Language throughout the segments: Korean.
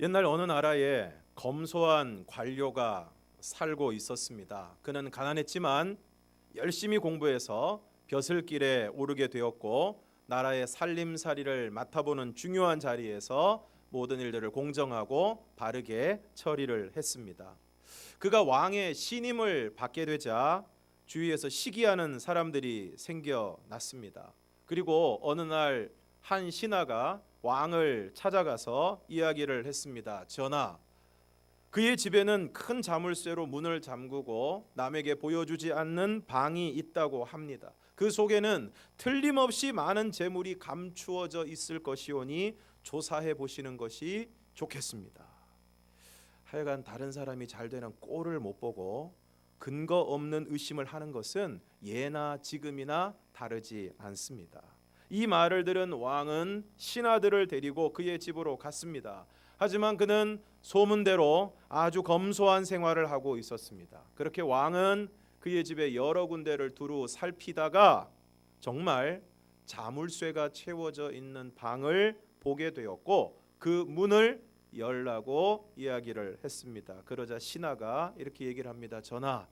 옛날 어느 나라에 검소한 관료가 살고 있었습니다. 그는 가난했지만 열심히 공부해서 벼슬길에 오르게 되었고 나라의 살림살이를 맡아보는 중요한 자리에서 모든 일들을 공정하고 바르게 처리를 했습니다. 그가 왕의 신임을 받게 되자 주위에서 시기하는 사람들이 생겨났습니다. 그리고 어느 날 한 신하가 왕을 찾아가서 이야기를 했습니다. 전하, 그의 집에는 큰 자물쇠로 문을 잠그고 남에게 보여주지 않는 방이 있다고 합니다. 그 속에는 틀림없이 많은 재물이 감추어져 있을 것이오니 조사해 보시는 것이 좋겠습니다. 하여간 다른 사람이 잘 되는 꼴을 못 보고 근거 없는 의심을 하는 것은 예나 지금이나 다르지 않습니다. 이 말을 들은 왕은 신하들을 데리고 그의 집으로 갔습니다. 하지만 그는 소문대로 아주 검소한 생활을 하고 있었습니다. 그렇게 왕은 그의 집에 여러 군데를 두루 살피다가 정말 자물쇠가 채워져 있는 방을 보게 되었고 그 문을 열라고 이야기를 했습니다. 그러자 신하가 이렇게 얘기를 합니다. 전하,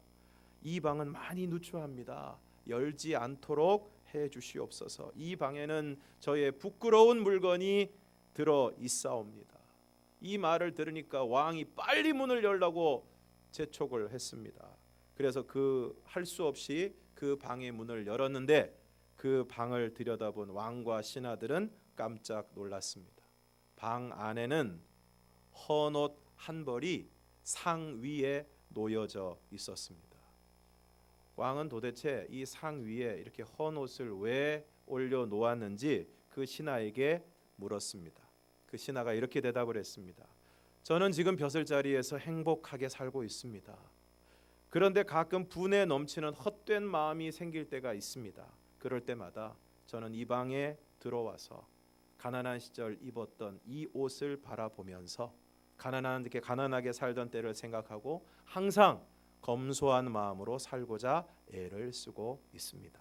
이 방은 많이 누추합니다. 열지 않도록 해 주시옵소서. 이 방에는 저의 부끄러운 물건이 들어 있사옵니다. 이 말을 들으니까 왕이 빨리 문을 열라고 재촉을 했습니다. 그래서 할 수 없이 그 방의 문을 열었는데 그 방을 들여다본 왕과 신하들은 깜짝 놀랐습니다. 방 안에는 헌옷 한 벌이 상 위에 놓여져 있었습니다. 왕은 도대체 이 상 위에 이렇게 헌옷을 왜 올려 놓았는지 그 신하에게 물었습니다. 그 신하가 이렇게 대답을 했습니다. 저는 지금 벼슬자리에서 행복하게 살고 있습니다. 그런데 가끔 분에 넘치는 헛된 마음이 생길 때가 있습니다. 그럴 때마다 저는 이 방에 들어와서 가난한 시절 입었던 이 옷을 바라보면서 가난하게 살던 때를 생각하고 항상 검소한 마음으로 살고자 애를 쓰고 있습니다.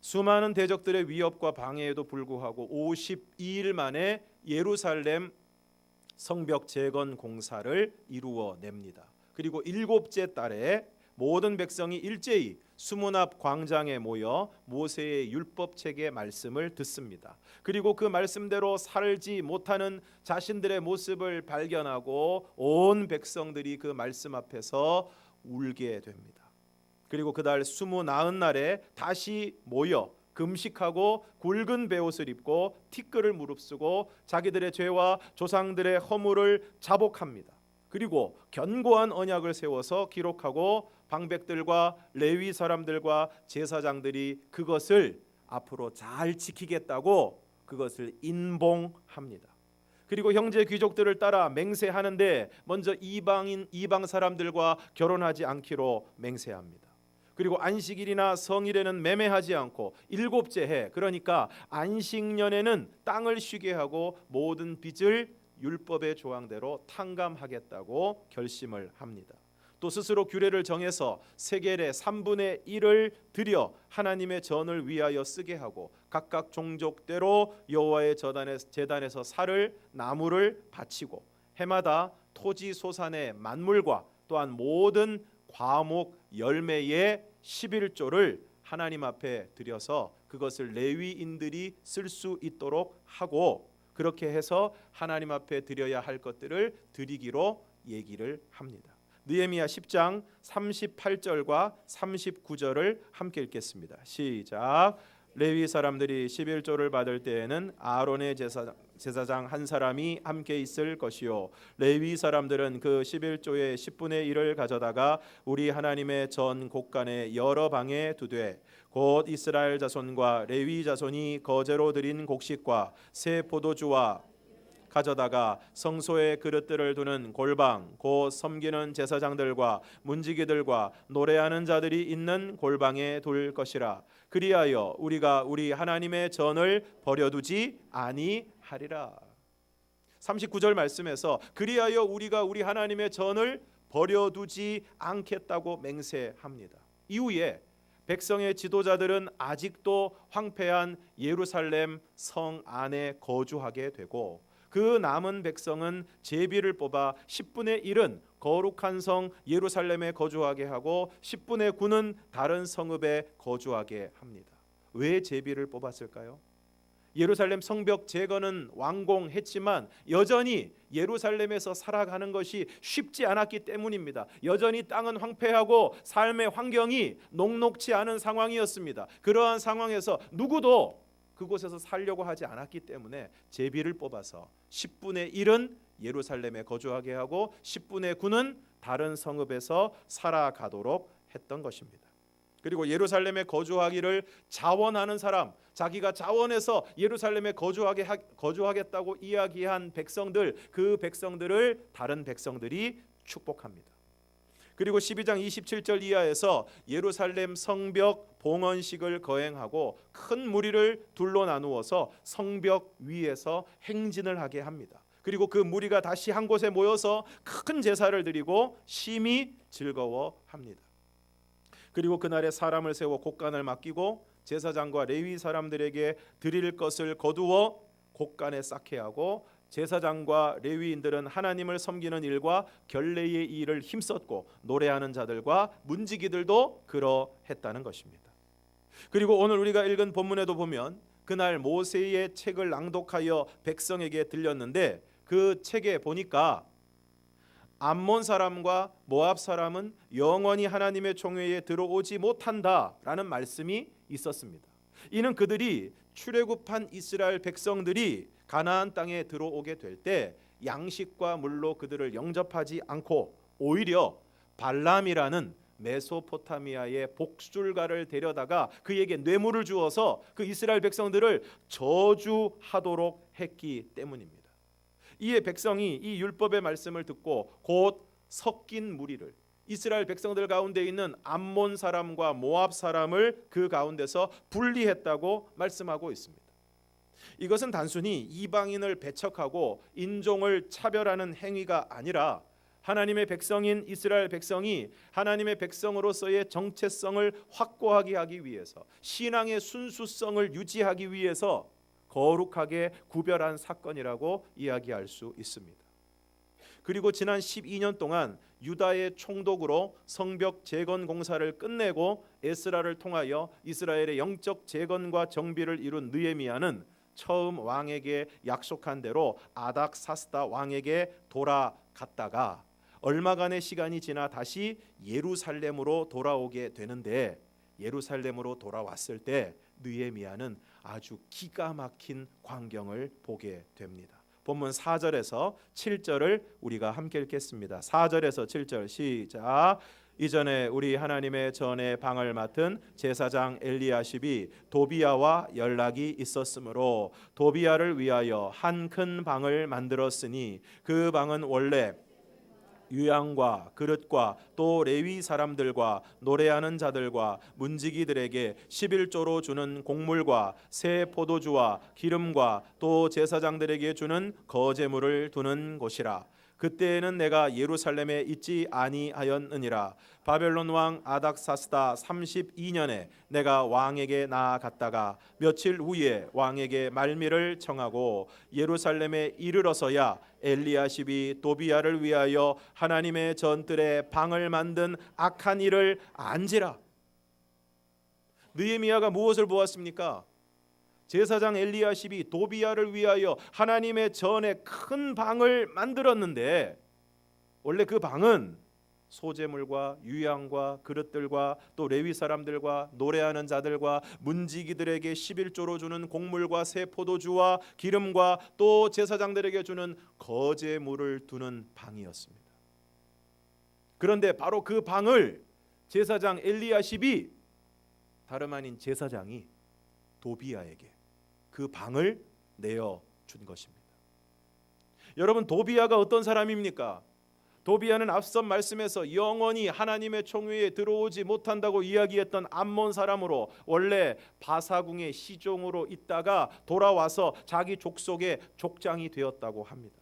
수많은 대적들의 위협과 방해에도 불구하고 52일 만에 예루살렘 성벽 재건 공사를 이루어냅니다. 그리고 7째 달에 모든 백성이 일제히 수문 앞 광장에 모여 모세의 율법책의 말씀을 듣습니다. 그리고 그 말씀대로 살지 못하는 자신들의 모습을 발견하고 온 백성들이 그 말씀 앞에서 울게 됩니다. 그리고 그달 29날에 다시 모여 금식하고 굵은 베옷을 입고 티끌을 무릅쓰고 자기들의 죄와 조상들의 허물을 자복합니다. 그리고 견고한 언약을 세워서 기록하고 방백들과 레위 사람들과 제사장들이 그것을 앞으로 잘 지키겠다고 그것을 인봉합니다. 그리고 형제 귀족들을 따라 맹세하는데 먼저 이방 사람들과 결혼하지 않기로 맹세합니다. 그리고 안식일이나 성일에는 매매하지 않고 7째 해, 그러니까 안식년에는 땅을 쉬게 하고 모든 빚을 율법의 조항대로 탕감하겠다고 결심을 합니다. 또 스스로 규례를 정해서 세겔의 3분의 1을 들여 하나님의 전을 위하여 쓰게 하고 각각 종족대로 여호와의 제단에서 살을 나무를 바치고 해마다 토지 소산의 만물과 또한 모든 과목 열매의 11조를 하나님 앞에 드려서 그것을 레위인들이 쓸 수 있도록 하고 그렇게 해서 하나님 앞에 드려야 할 것들을 드리기로 얘기를 합니다. 느헤미야 10장 38절과 39절을 함께 읽겠습니다. 시작. 레위 사람들이 11조를 받을 때에는 아론의 제사장 한 사람이 함께 있을 것이요 레위 사람들은 그 11조의 10분의 1을 가져다가 우리 하나님의 전 곳간의 여러 방에 두되 곧 이스라엘 자손과 레위 자손이 거제로 드린 곡식과 새 포도주와 가져다가 성소의 그릇들을 두는 골방 곧 섬기는 제사장들과 문지기들과 노래하는 자들이 있는 골방에 둘 것이라. 그리하여 우리가 우리 하나님의 전을 버려두지 아니하리라. 39절 말씀에서 그리하여 우리가 우리 하나님의 전을 버려두지 않겠다고 맹세합니다. 이후에 백성의 지도자들은 아직도 황폐한 예루살렘 성 안에 거주하게 되고 그 남은 백성은 제비를 뽑아 10분의 1은 거룩한 성 예루살렘에 거주하게 하고 10분의 9는 다른 성읍에 거주하게 합니다. 왜 제비를 뽑았을까요? 예루살렘 성벽 재건은 완공했지만 여전히 예루살렘에서 살아가는 것이 쉽지 않았기 때문입니다. 여전히 땅은 황폐하고 삶의 환경이 녹록지 않은 상황이었습니다. 그러한 상황에서 누구도 그곳에서 살려고 하지 않았기 때문에 제비를 뽑아서 10분의 1은 예루살렘에 거주하게 하고 10분의 9는 다른 성읍에서 살아가도록 했던 것입니다. 그리고 예루살렘에 거주하기를 자원하는 사람, 자기가 자원해서 예루살렘에 거주하겠다고 이야기한 백성들, 그 백성들을 다른 백성들이 축복합니다. 그리고 12장 27절 이하에서 예루살렘 성벽 봉헌식을 거행하고 큰 무리를 둘로 나누어서 성벽 위에서 행진을 하게 합니다. 그리고 그 무리가 다시 한 곳에 모여서 큰 제사를 드리고 심히 즐거워합니다. 그리고 그날에 사람을 세워 곡간을 맡기고 제사장과 레위 사람들에게 드릴 것을 거두어 곡간에 쌓게 하고 제사장과 레위인들은 하나님을 섬기는 일과 결례의 일을 힘썼고 노래하는 자들과 문지기들도 그러했다는 것입니다. 그리고 오늘 우리가 읽은 본문에도 보면 그날 모세의 책을 낭독하여 백성에게 들렸는데 그 책에 보니까 암몬 사람과 모압 사람은 영원히 하나님의 총회에 들어오지 못한다라는 말씀이 있었습니다. 이는 그들이 출애굽한 이스라엘 백성들이 가나안 땅에 들어오게 될 때 양식과 물로 그들을 영접하지 않고 오히려 발람이라는 메소포타미아의 복술가를 데려다가 그에게 뇌물을 주어서 그 이스라엘 백성들을 저주하도록 했기 때문입니다. 이에 백성이 이 율법의 말씀을 듣고 곧 섞인 무리를 이스라엘 백성들 가운데 있는 암몬 사람과 모압 사람을 그 가운데서 분리했다고 말씀하고 있습니다. 이것은 단순히 이방인을 배척하고 인종을 차별하는 행위가 아니라 하나님의 백성인 이스라엘 백성이 하나님의 백성으로서의 정체성을 확고하게 하기 위해서 신앙의 순수성을 유지하기 위해서 거룩하게 구별한 사건이라고 이야기할 수 있습니다. 그리고 지난 12년 동안 유다의 총독으로 성벽 재건 공사를 끝내고 에스라를 통하여 이스라엘의 영적 재건과 정비를 이룬 느헤미야는 처음 왕에게 약속한 대로 아닥사스다 왕에게 돌아갔다가 얼마간의 시간이 지나 다시 예루살렘으로 돌아오게 되는데 예루살렘으로 돌아왔을 때 느헤미야는 아주 기가 막힌 광경을 보게 됩니다. 본문 4절에서 7절을 우리가 함께 읽겠습니다. 4절에서 7절 시작. 이전에 우리 하나님의 전에 방을 맡은 제사장 엘리야십이 도비야와 연락이 있었으므로 도비야를 위하여 한 큰 방을 만들었으니 그 방은 원래 유향과 그릇과 또 레위 사람들과 노래하는 자들과 문지기들에게 11조로 주는 곡물과 새 포도주와 기름과 또 제사장들에게 주는 거제물을 두는 곳이라. 그때에는 내가 예루살렘에 있지 아니하였느니라. 바벨론 왕 아닥사스다 32년에 내가 왕에게 나아갔다가 며칠 후에 왕에게 말미를 청하고 예루살렘에 이르러서야 엘리야십이 도비야를 위하여 하나님의 전뜰에 방을 만든 악한 일을 안지라. 느헤미야가 무엇을 보았습니까? 제사장 엘리야십이 도비야를 위하여 하나님의 전에 큰 방을 만들었는데 원래 그 방은 소재물과 유향과 그릇들과 또 레위 사람들과 노래하는 자들과 문지기들에게 11조로 주는 곡물과 새 포도주와 기름과 또 제사장들에게 주는 거제물을 두는 방이었습니다. 그런데 바로 그 방을 제사장 엘리야십이 다름 아닌 제사장이 도비야에게 그 방을 내어 준 것입니다. 여러분, 도비야가 어떤 사람입니까? 도비야는 앞선 말씀에서 영원히 하나님의 총회에 들어오지 못한다고 이야기했던 암몬 사람으로 원래 바사궁의 시종으로 있다가 돌아와서 자기 족속의 족장이 되었다고 합니다.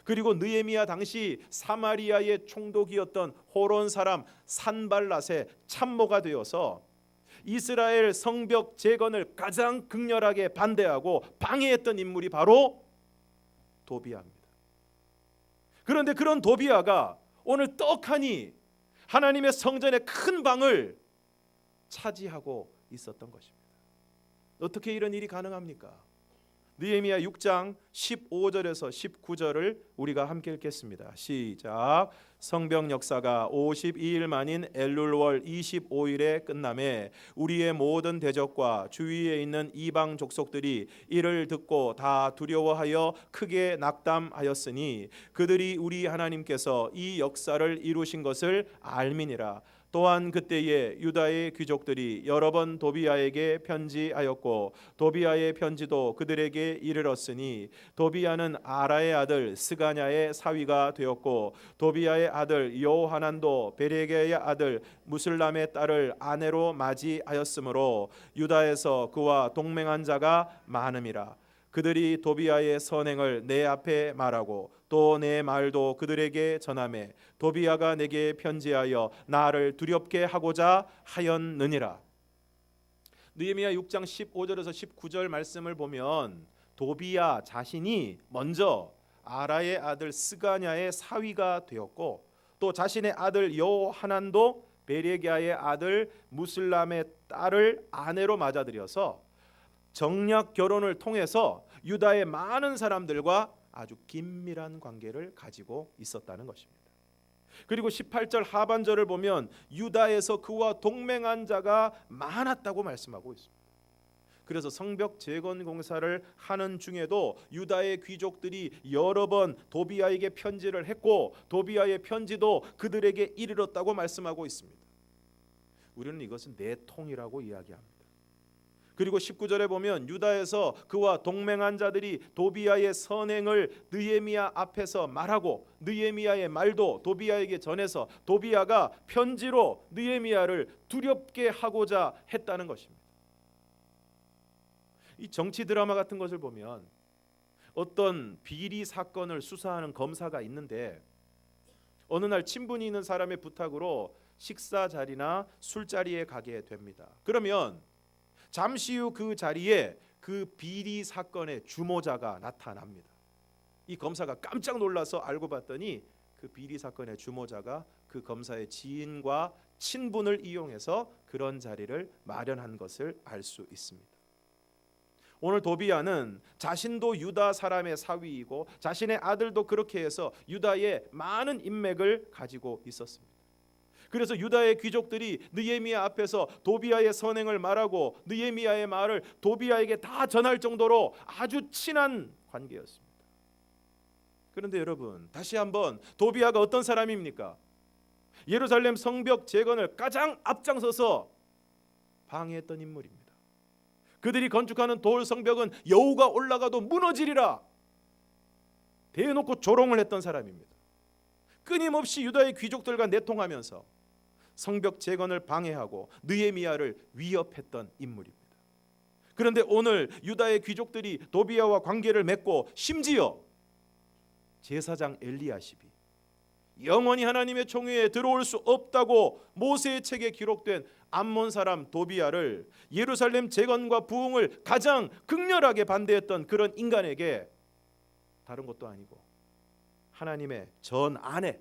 그리고 느헤미야 당시 사마리아의 총독이었던 호론 사람 산발랏의 참모가 되어서 이스라엘 성벽 재건을 가장 극렬하게 반대하고 방해했던 인물이 바로 도비아입니다. 그런데 그런 도비아가 오늘 떡하니 하나님의 성전의 큰 방을 차지하고 있었던 것입니다. 어떻게 이런 일이 가능합니까? 느헤미야 6장 15절에서 19절을 우리가 함께 읽겠습니다. 시작. 성벽 역사가 52일 만인 엘룰월 25일에 끝남에 우리의 모든 대적과 주위에 있는 이방 족속들이 이를 듣고 다 두려워하여 크게 낙담하였으니 그들이 우리 하나님께서 이 역사를 이루신 것을 알미니라. 또한 그때에 유다의 귀족들이 여러 번 도비아에게 편지하였고 도비아의 편지도 그들에게 이르렀으니 도비아는 아라의 아들 스가냐의 사위가 되었고 도비아의 아들 요하난도 베레게의 아들 무슬람의 딸을 아내로 맞이하였으므로 유다에서 그와 동맹한 자가 많음이라. 그들이 도비아의 선행을 내 앞에 말하고 또 내 말도 그들에게 전하매 도비아가 내게 편지하여 나를 두렵게 하고자 하였느니라. 느헤미야 6장 15절에서 19절 말씀을 보면 도비아 자신이 먼저 아라의 아들 스가냐의 사위가 되었고 또 자신의 아들 요하난도 베레기야의 아들 무슬람의 딸을 아내로 맞아들여서 정략 결혼을 통해서 유다의 많은 사람들과 아주 긴밀한 관계를 가지고 있었다는 것입니다. 그리고 18절 하반절을 보면 유다에서 그와 동맹한 자가 많았다고 말씀하고 있습니다. 그래서 성벽 재건 공사를 하는 중에도 유다의 귀족들이 여러 번 도비아에게 편지를 했고 도비아의 편지도 그들에게 이르렀다고 말씀하고 있습니다. 우리는 이것은 내통이라고 이야기합니다. 그리고 19절에 보면 유다에서 그와 동맹한 자들이 도비아의 선행을 느헤미야 앞에서 말하고 느헤미야의 말도 도비아에게 전해서 도비아가 편지로 느헤미야를 두렵게 하고자 했다는 것입니다. 이 정치 드라마 같은 것을 보면 어떤 비리 사건을 수사하는 검사가 있는데 어느 날 친분이 있는 사람의 부탁으로 식사 자리나 술자리에 가게 됩니다. 그러면 잠시 후 그 자리에 그 비리 사건의 주모자가 나타납니다. 이 검사가 깜짝 놀라서 알고 봤더니 그 비리 사건의 주모자가 그 검사의 지인과 친분을 이용해서 그런 자리를 마련한 것을 알 수 있습니다. 오늘 도비아는 자신도 유다 사람의 사위이고 자신의 아들도 그렇게 해서 유다의 많은 인맥을 가지고 있었습니다. 그래서 유다의 귀족들이 느헤미야 앞에서 도비아의 선행을 말하고 느헤미야의 말을 도비아에게 다 전할 정도로 아주 친한 관계였습니다. 그런데 여러분, 다시 한번 도비아가 어떤 사람입니까? 예루살렘 성벽 재건을 가장 앞장서서 방해했던 인물입니다. 그들이 건축하는 돌 성벽은 여우가 올라가도 무너지리라 대놓고 조롱을 했던 사람입니다. 끊임없이 유다의 귀족들과 내통하면서 성벽 재건을 방해하고 느헤미야를 위협했던 인물입니다. 그런데 오늘 유다의 귀족들이 도비아와 관계를 맺고 심지어 제사장 엘리야십이 영원히 하나님의 총회에 들어올 수 없다고 모세의 책에 기록된 암몬 사람 도비아를 예루살렘 재건과 부흥을 가장 극렬하게 반대했던 그런 인간에게 다른 것도 아니고 하나님의 전 아내,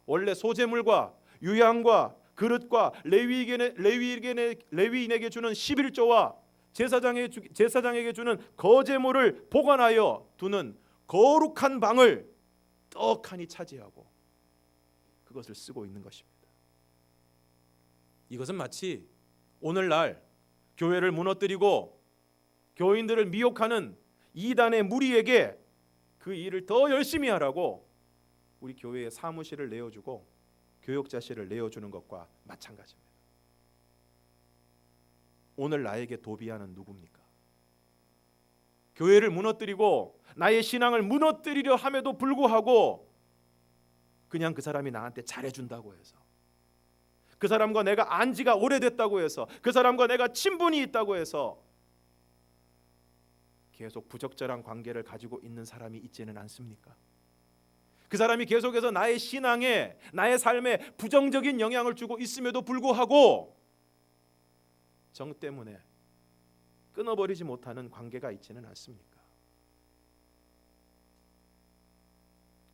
원래 소재물과 유향과 그릇과 레위인에게 주는 11조와 제사장에게 주는 거제물을 보관하여 두는 거룩한 방을 떡하니 차지하고 그것을 쓰고 있는 것입니다. 이것은 마치 오늘날 교회를 무너뜨리고 교인들을 미혹하는 이단의 무리에게 그 일을 더 열심히 하라고 우리 교회에 사무실을 내어주고 교역자실을 내어주는 것과 마찬가지입니다. 오늘 나에게 도비아는 누굽니까? 교회를 무너뜨리고 나의 신앙을 무너뜨리려 함에도 불구하고 그냥 그 사람이 나한테 잘해준다고 해서, 그 사람과 내가 안 지가 오래됐다고 해서, 그 사람과 내가 친분이 있다고 해서 계속 부적절한 관계를 가지고 있는 사람이 있지는 않습니까? 그 사람이 계속해서 나의 신앙에, 나의 삶에 부정적인 영향을 주고 있음에도 불구하고 정 때문에 끊어버리지 못하는 관계가 있지는 않습니까?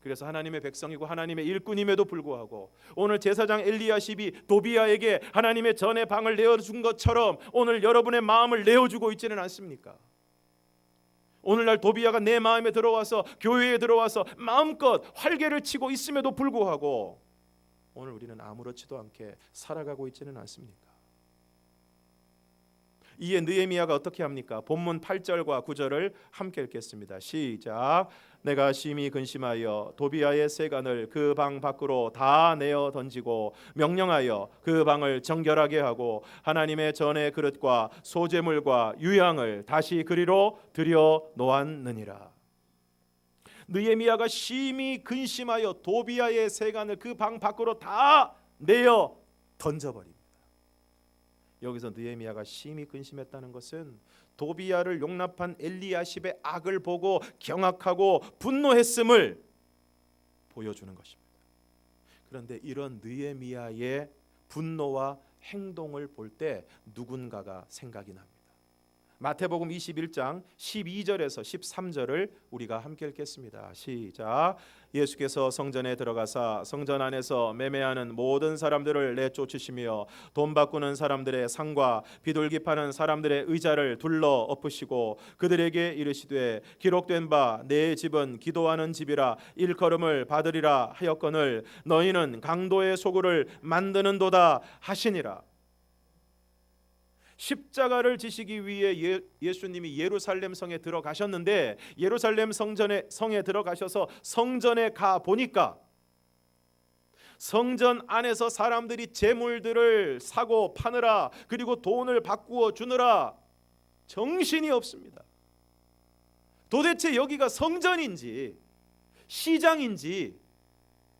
그래서 하나님의 백성이고 하나님의 일꾼임에도 불구하고 오늘 제사장 엘리야십이 도비야에게 하나님의 전의 방을 내어준 것처럼 오늘 여러분의 마음을 내어주고 있지는 않습니까? 오늘날 도비야가 내 마음에 들어와서 교회에 들어와서 마음껏 활개를 치고 있음에도 불구하고 오늘 우리는 아무렇지도 않게 살아가고 있지는 않습니까? 이에 느헤미야가 어떻게 합니까? 본문 8절과 9절을 함께 읽겠습니다. 시작. 내가 심히 근심하여 도비야의 세간을 그 방 밖으로 다 내어 던지고 명령하여 그 방을 정결하게 하고 하나님의 전의 그릇과 소제물과 유향을 다시 그리로 들여 놓았느니라. 느헤미야가 심히 근심하여 도비야의 세간을 그 방 밖으로 다 내어 던져버립니다. 여기서 느헤미야가 심히 근심했다는 것은 도비야를 용납한 엘리야십의 악을 보고 경악하고 분노했음을 보여주는 것입니다. 그런데 이런 느헤미야의 분노와 행동을 볼 때 누군가가 생각이 납니다. 마태복음 21장 12절에서 13절을 우리가 함께 읽겠습니다. 시작. 예수께서 성전에 들어가사 성전 안에서 매매하는 모든 사람들을 내쫓으시며 돈 바꾸는 사람들의 상과 비둘기 파는 사람들의 의자를 둘러 엎으시고 그들에게 이르시되 기록된 바 내 집은 기도하는 집이라 일컬음을 받으리라 하였거늘 너희는 강도의 소굴을 만드는도다 하시니라. 십자가를 지시기 위해 예수님이 예루살렘 성에 들어가셨는데 예루살렘 성에 들어가셔서 성전에 가 보니까 성전 안에서 사람들이 재물들을 사고 파느라 그리고 돈을 바꾸어 주느라 정신이 없습니다. 도대체 여기가 성전인지 시장인지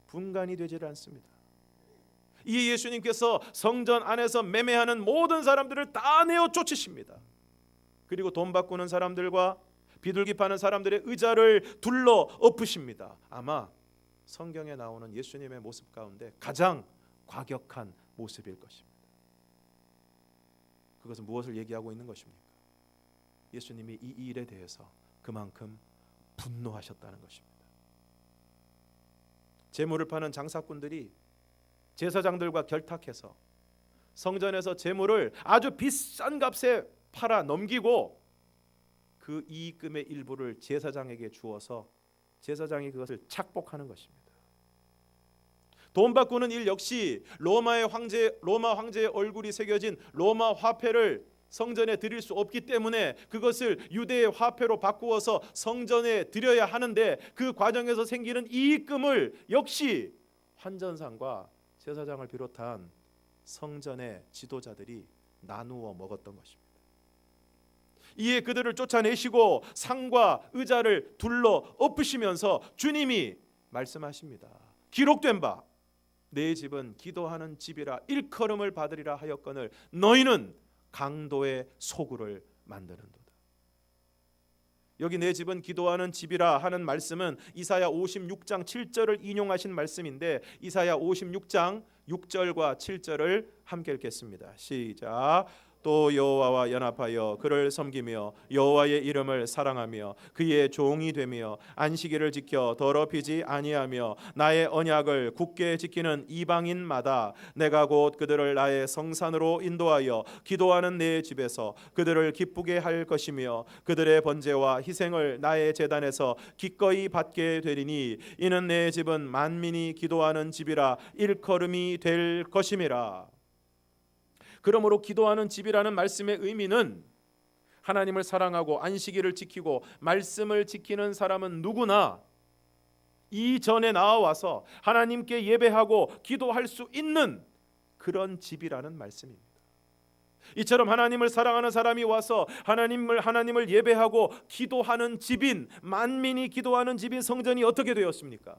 분간이 되질 않습니다. 이 예수님께서 성전 안에서 매매하는 모든 사람들을 다 내어 쫓으십니다. 그리고 돈 바꾸는 사람들과 비둘기 파는 사람들의 의자를 둘러 엎으십니다. 아마 성경에 나오는 예수님의 모습 가운데 가장 과격한 모습일 것입니다. 그것은 무엇을 얘기하고 있는 것입니까? 예수님이 이 일에 대해서 그만큼 분노하셨다는 것입니다. 재물을 파는 장사꾼들이 제사장들과 결탁해서 성전에서 재물을 아주 비싼 값에 팔아 넘기고 그 이익금의 일부를 제사장에게 주어서 제사장이 그것을 착복하는 것입니다. 돈 바꾸는 일 역시 로마 황제의 얼굴이 새겨진 로마 화폐를 성전에 드릴 수 없기 때문에 그것을 유대의 화폐로 바꾸어서 성전에 드려야 하는데 그 과정에서 생기는 이익금을 역시 환전상과 제사장을 비롯한 성전의 지도자들이 나누어 먹었던 것입니다. 이에 그들을 쫓아내시고 상과 의자를 둘러 엎으시면서 주님이 말씀하십니다. 기록된 바 내 집은 기도하는 집이라 일컬음을 받으리라 하였거늘 너희는 강도의 소굴을 만드는도다. 여기 내 집은 기도하는 집이라 하는 말씀은 이사야 56장 7절을 인용하신 말씀인데 이사야 56장 6절과 7절을 함께 읽겠습니다. 시작. 또 여호와와 연합하여 그를 섬기며 여호와의 이름을 사랑하며 그의 종이 되며 안식일을 지켜 더럽히지 아니하며 나의 언약을 굳게 지키는 이방인마다 내가 곧 그들을 나의 성산으로 인도하여 기도하는 내 집에서 그들을 기쁘게 할 것이며 그들의 번제와 희생을 나의 제단에서 기꺼이 받게 되리니 이는 내 집은 만민이 기도하는 집이라 일컬음이 될 것임이라. 그러므로 기도하는 집이라는 말씀의 의미는 하나님을 사랑하고 안식일을 지키고 말씀을 지키는 사람은 누구나 이전에 나와서 하나님께 예배하고 기도할 수 있는 그런 집이라는 말씀입니다. 이처럼 하나님을 사랑하는 사람이 와서 하나님을 예배하고 기도하는 집인 만민이 기도하는 집인 성전이 어떻게 되었습니까?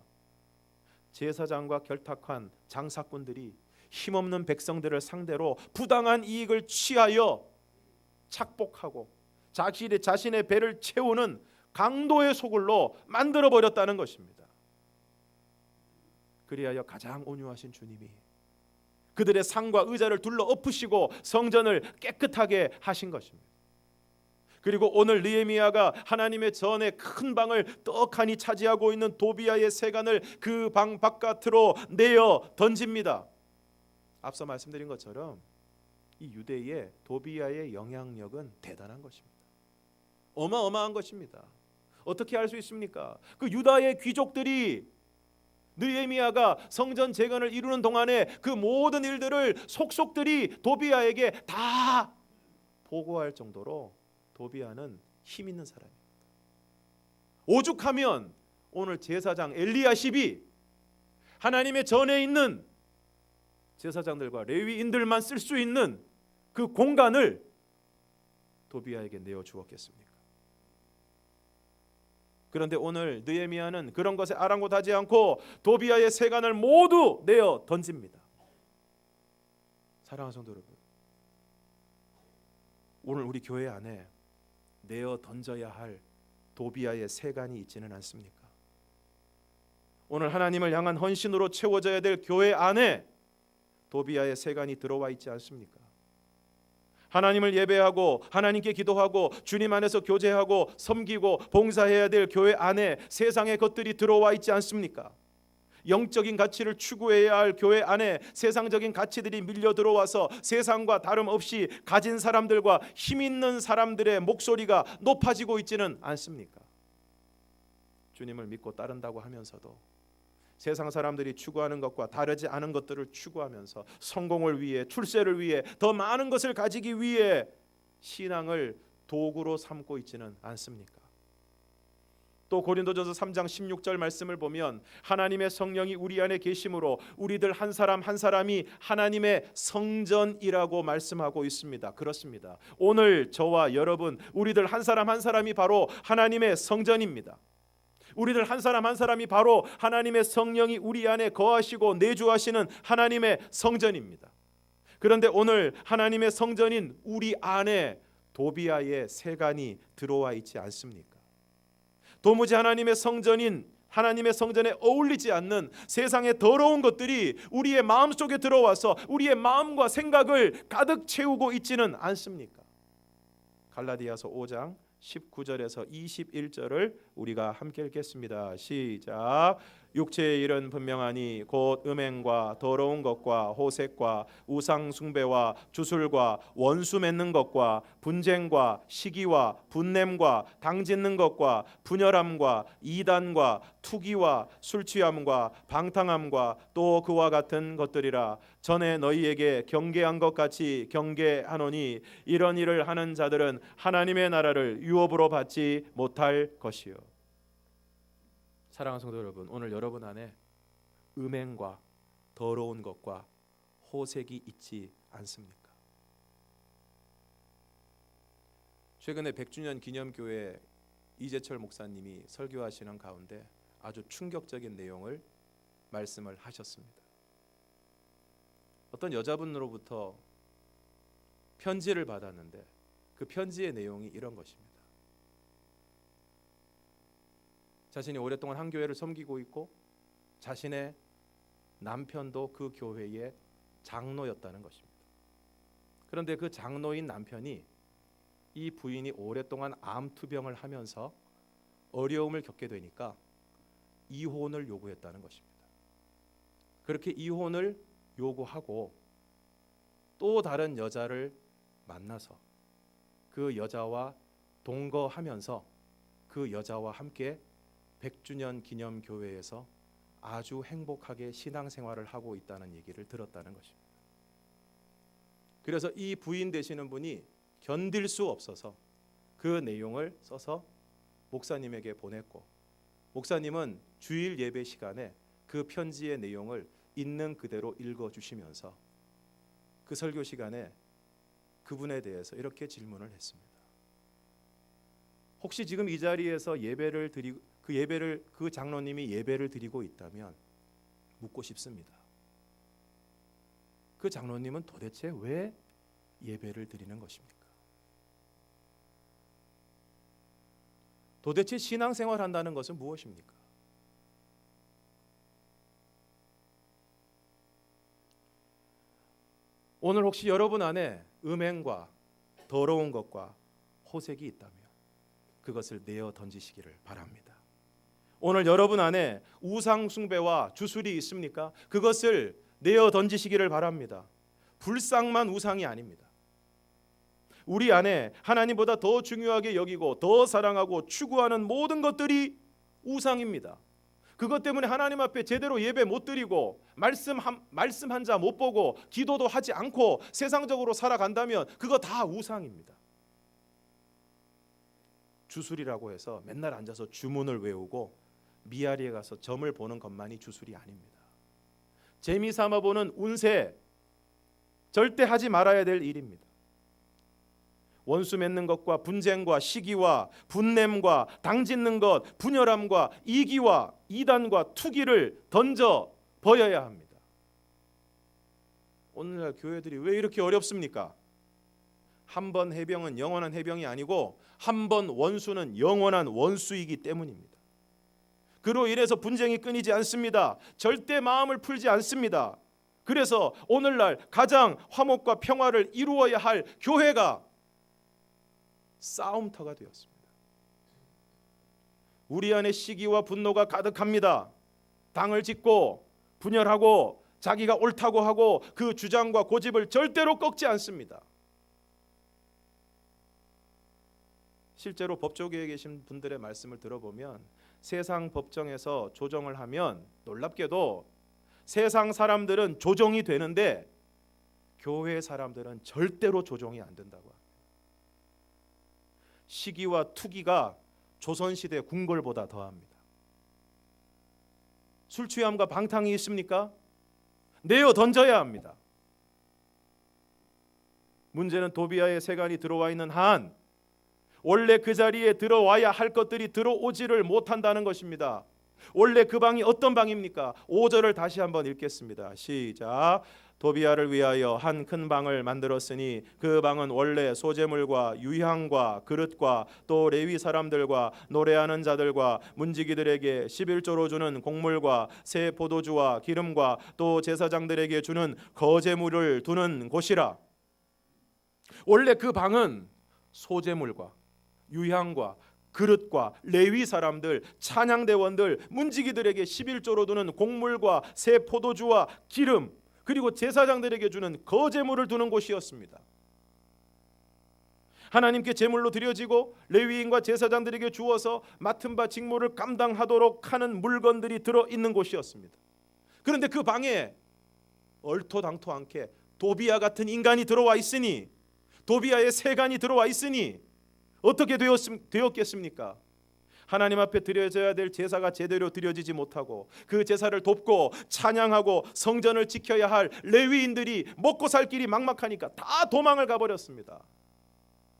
제사장과 결탁한 장사꾼들이 힘없는 백성들을 상대로 부당한 이익을 취하여 착복하고 자신의 배를 채우는 강도의 소굴로 만들어 버렸다는 것입니다. 그리하여 가장 온유하신 주님이 그들의 상과 의자를 둘러 엎으시고 성전을 깨끗하게 하신 것입니다. 그리고 오늘 느헤미야가 하나님의 전에 큰 방을 떡하니 차지하고 있는 도비야의 세간을 그 방 바깥으로 내어 던집니다. 앞서 말씀드린 것처럼 이 유대의 도비야의 영향력은 대단한 것입니다. 어마어마한 것입니다. 어떻게 알 수 있습니까? 그 유다의 귀족들이 느헤미야가 성전 재건을 이루는 동안에 그 모든 일들을 속속들이 도비야에게 다 보고할 정도로 도비야는 힘 있는 사람입니다. 오죽하면 오늘 제사장 엘리야십이 하나님의 전에 있는 제사장들과 레위인들만 쓸 수 있는 그 공간을 도비야에게 내어 주었겠습니까? 그런데 오늘 느헤미야는 그런 것에 아랑곳하지 않고 도비야의 세간을 모두 내어 던집니다. 사랑하는 성도 여러분, 오늘 우리 교회 안에 내어 던져야 할 도비야의 세간이 있지는 않습니까? 오늘 하나님을 향한 헌신으로 채워져야 될 교회 안에 도비야의 세간이 들어와 있지 않습니까? 하나님을 예배하고 하나님께 기도하고 주님 안에서 교제하고 섬기고 봉사해야 될 교회 안에 세상의 것들이 들어와 있지 않습니까? 영적인 가치를 추구해야 할 교회 안에 세상적인 가치들이 밀려 들어와서 세상과 다름없이 가진 사람들과 힘 있는 사람들의 목소리가 높아지고 있지는 않습니까? 주님을 믿고 따른다고 하면서도 세상 사람들이 추구하는 것과 다르지 않은 것들을 추구하면서 성공을 위해, 출세를 위해, 더 많은 것을 가지기 위해 신앙을 도구로 삼고 있지는 않습니까? 또 고린도전서 3장 16절 말씀을 보면 하나님의 성령이 우리 안에 계심으로 우리들 한 사람 한 사람이 하나님의 성전이라고 말씀하고 있습니다. 그렇습니다. 오늘 저와 여러분, 우리들 한 사람 한 사람이 바로 하나님의 성전입니다. 우리들 한 사람 한 사람이 바로 하나님의 성령이 우리 안에 거하시고 내주하시는 하나님의 성전입니다. 그런데 오늘 하나님의 성전인 우리 안에 도비야의 세간이 들어와 있지 않습니까? 도무지 하나님의 성전인 하나님의 성전에 어울리지 않는 세상의 더러운 것들이 우리의 마음속에 들어와서 우리의 마음과 생각을 가득 채우고 있지는 않습니까? 갈라디아서 5장 19절에서 21절을 우리가 함께 읽겠습니다. 시작. 육체의 일은 분명하니 곧 음행과 더러운 것과 호색과 우상 숭배와 주술과 원수 맺는 것과 분쟁과 시기와 분냄과 당짓는 것과 분열함과 이단과 투기와 술취함과 방탕함과 또 그와 같은 것들이라. 전에 너희에게 경계한 것 같이 경계하노니 이런 일을 하는 자들은 하나님의 나라를 유업으로 받지 못할 것이요. 사랑하는 성도 여러분, 오늘 여러분 안에 음행과 더러운 것과 호색이 있지 않습니까? 최근에 100주년 기념교회 이재철 목사님이 설교하시는 가운데 아주 충격적인 내용을 말씀을 하셨습니다. 어떤 여자분으로부터 편지를 받았는데 그 편지의 내용이 이런 것입니다. 자신이 오랫동안 한 교회를 섬기고 있고 자신의 남편도 그 교회의 장로였다는 것입니다. 그런데 그 장로인 남편이 이 부인이 오랫동안 암투병을 하면서 어려움을 겪게 되니까 이혼을 요구했다는 것입니다. 그렇게 이혼을 요구하고 또 다른 여자를 만나서 그 여자와 동거하면서 그 여자와 함께 100주년 기념교회에서 아주 행복하게 신앙생활을 하고 있다는 얘기를 들었다는 것입니다. 그래서 이 부인 되시는 분이 견딜 수 없어서 그 내용을 써서 목사님에게 보냈고, 목사님은 주일 예배 시간에 그 편지의 내용을 있는 그대로 읽어주시면서 그 설교 시간에 그분에 대해서 이렇게 질문을 했습니다. 혹시 지금 이 자리에서 예배를 드리고 그 장로님이 예배를 드리고 있다면 묻고 싶습니다. 그 장로님은 도대체 왜 예배를 드리는 것입니까? 도대체 신앙생활 한다는 것은 무엇입니까? 오늘 혹시 여러분 안에 음행과 더러운 것과 호색이 있다면 그것을 내어 던지시기를 바랍니다. 오늘 여러분 안에 우상 숭배와 주술이 있습니까? 그것을 내어 던지시기를 바랍니다. 불상만 우상이 아닙니다. 우리 안에 하나님보다 더 중요하게 여기고 더 사랑하고 추구하는 모든 것들이 우상입니다. 그것 때문에 하나님 앞에 제대로 예배 못 드리고 말씀 한 자 못 보고 기도도 하지 않고 세상적으로 살아간다면 그거 다 우상입니다. 주술이라고 해서 맨날 앉아서 주문을 외우고 미아리에 가서 점을 보는 것만이 주술이 아닙니다. 재미삼아 보는 운세 절대 하지 말아야 될 일입니다. 원수 맺는 것과 분쟁과 시기와 분냄과 당짓는 것, 분열함과 이기와 이단과 투기를 던져 버려야 합니다. 오늘날 교회들이 왜 이렇게 어렵습니까? 한 번 해병은 영원한 해병이 아니고 한 번 원수는 영원한 원수이기 때문입니다. 그로 인해서 분쟁이 끊이지 않습니다. 절대 마음을 풀지 않습니다. 그래서 오늘날 가장 화목과 평화를 이루어야 할 교회가 싸움터가 되었습니다. 우리 안에 시기와 분노가 가득합니다. 당을 짓고 분열하고 자기가 옳다고 하고 그 주장과 고집을 절대로 꺾지 않습니다. 실제로 법조계에 계신 분들의 말씀을 들어보면 세상 법정에서 조정을 하면 놀랍게도 세상 사람들은 조정이 되는데 교회 사람들은 절대로 조정이 안 된다고 합니다. 시기와 투기가 조선시대 궁궐보다 더합니다. 술 취함과 방탕이 있습니까? 내어 던져야 합니다. 문제는 도비아의 세간이 들어와 있는 한 원래 그 자리에 들어와야 할 것들이 들어오지를 못한다는 것입니다. 원래 그 방이 어떤 방입니까? 5절을 다시 한번 읽겠습니다. 시작. 도비아를 위하여 한 큰 방을 만들었으니 그 방은 원래 소재물과 유향과 그릇과 또 레위 사람들과 노래하는 자들과 문지기들에게 11조로 주는 곡물과 새 포도주와 기름과 또 제사장들에게 주는 거제물을 두는 곳이라. 원래 그 방은 소재물과 유향과 그릇과 레위 사람들, 찬양대원들, 문지기들에게 11조로 두는 곡물과 새 포도주와 기름, 그리고 제사장들에게 주는 거제물을 두는 곳이었습니다. 하나님께 제물로 드려지고 레위인과 제사장들에게 주어서 맡은 바 직무를 감당하도록 하는 물건들이 들어있는 곳이었습니다. 그런데 그 방에 얼토당토 않게 도비아 같은 인간이 들어와 있으니, 도비아의 세간이 들어와 있으니 어떻게 되었겠습니까? 하나님 앞에 드려져야 될 제사가 제대로 드려지지 못하고 그 제사를 돕고 찬양하고 성전을 지켜야 할 레위인들이 먹고 살 길이 막막하니까 다 도망을 가버렸습니다.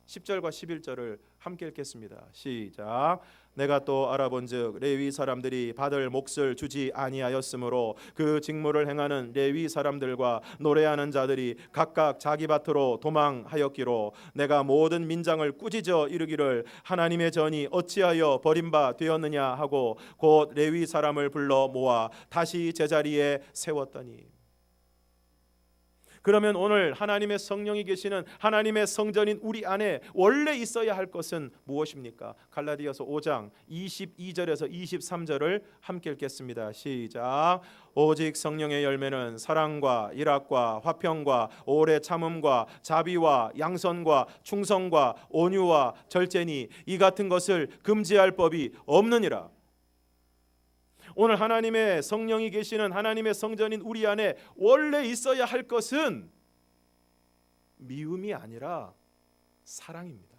10절과 11절을 함께 읽겠습니다. 시작. 내가 또 알아본즉 레위 사람들이 받을 몫을 주지 아니하였으므로 그 직무를 행하는 레위 사람들과 노래하는 자들이 각각 자기 밭으로 도망하였기로 내가 모든 민장을 꾸짖어 이르기를 하나님의 전이 어찌하여 버림바 되었느냐 하고 곧 레위 사람을 불러 모아 다시 제자리에 세웠더니. 그러면 오늘 하나님의 성령이 계시는 하나님의 성전인 우리 안에 원래 있어야 할 것은 무엇입니까? 갈라디아서 5장 22절에서 23절을 함께 읽겠습니다. 시작. 오직 성령의 열매는 사랑과 일합과 화평과 오래 참음과 자비와 양선과 충성과 온유와 절제니 이 같은 것을 금지할 법이 없느니라. 오늘 하나님의 성령이 계시는 하나님의 성전인 우리 안에 원래 있어야 할 것은 미움이 아니라 사랑입니다.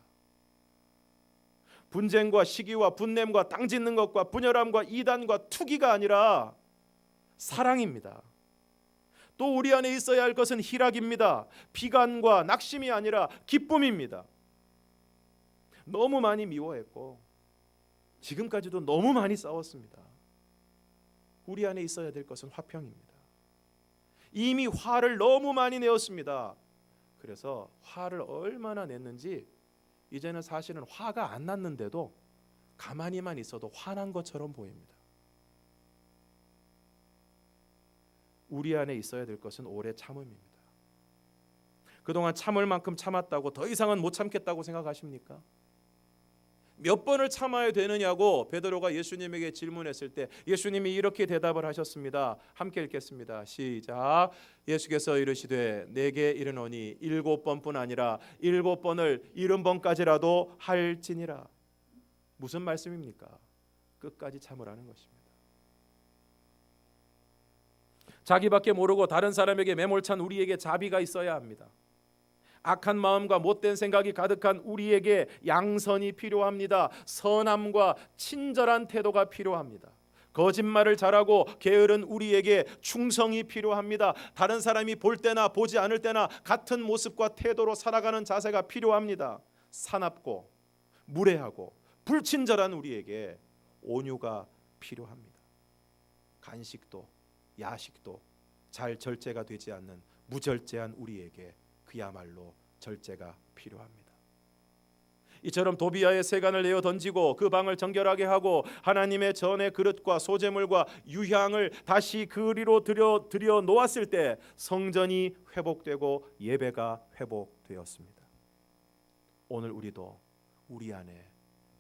분쟁과 시기와 분냄과 땅짓는 것과 분열함과 이단과 투기가 아니라 사랑입니다. 또 우리 안에 있어야 할 것은 희락입니다. 비관과 낙심이 아니라 기쁨입니다. 너무 많이 미워했고 지금까지도 너무 많이 싸웠습니다. 우리 안에 있어야 될 것은 화평입니다. 이미 화를 너무 많이 내었습니다. 그래서 화를 얼마나 냈는지 이제는 사실은 화가 안 났는데도 가만히만 있어도 화난 것처럼 보입니다. 우리 안에 있어야 될 것은 오래 참음입니다. 그동안 참을 만큼 참았다고 더 이상은 못 참겠다고 생각하십니까? 몇 번을 참아야 되느냐고 베드로가 예수님에게 질문했을 때 예수님이 이렇게 대답을 하셨습니다. 함께 읽겠습니다. 시작. 예수께서 이르시되 내게 이르노니 7번뿐 아니라 7번을 70번까지라도 할지니라. 무슨 말씀입니까? 끝까지 참으라는 것입니다. 자기밖에 모르고 다른 사람에게 매몰찬 우리에게 자비가 있어야 합니다. 악한 마음과 못된 생각이 가득한 우리에게 양선이 필요합니다. 선함과 친절한 태도가 필요합니다. 거짓말을 잘하고 게으른 우리에게 충성이 필요합니다. 다른 사람이 볼 때나 보지 않을 때나 같은 모습과 태도로 살아가는 자세가 필요합니다. 사납고 무례하고 불친절한 우리에게 온유가 필요합니다. 간식도 야식도 잘 절제가 되지 않는 무절제한 우리에게 그야말로 절제가 필요합니다. 이처럼 도비아의 세간을 내어 던지고 그 방을 정결하게 하고 하나님의 전의 그릇과 소제물과 유향을 다시 그리로 들여 놓았을 때 성전이 회복되고 예배가 회복되었습니다. 오늘 우리도 우리 안에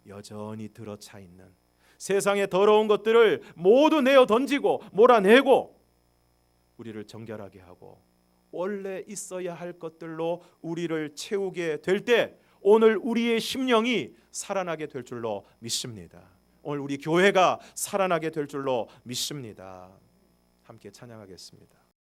여전히 들어차 있는 세상의 더러운 것들을 모두 내어 던지고 몰아내고 우리를 정결하게 하고 원래 있어야 할 것들로 우리를 채우게 될 때 오늘 우리의 심령이 살아나게 될 줄로 믿습니다. 오늘 우리 교회가 살아나게 될 줄로 믿습니다. 함께 찬양하겠습니다.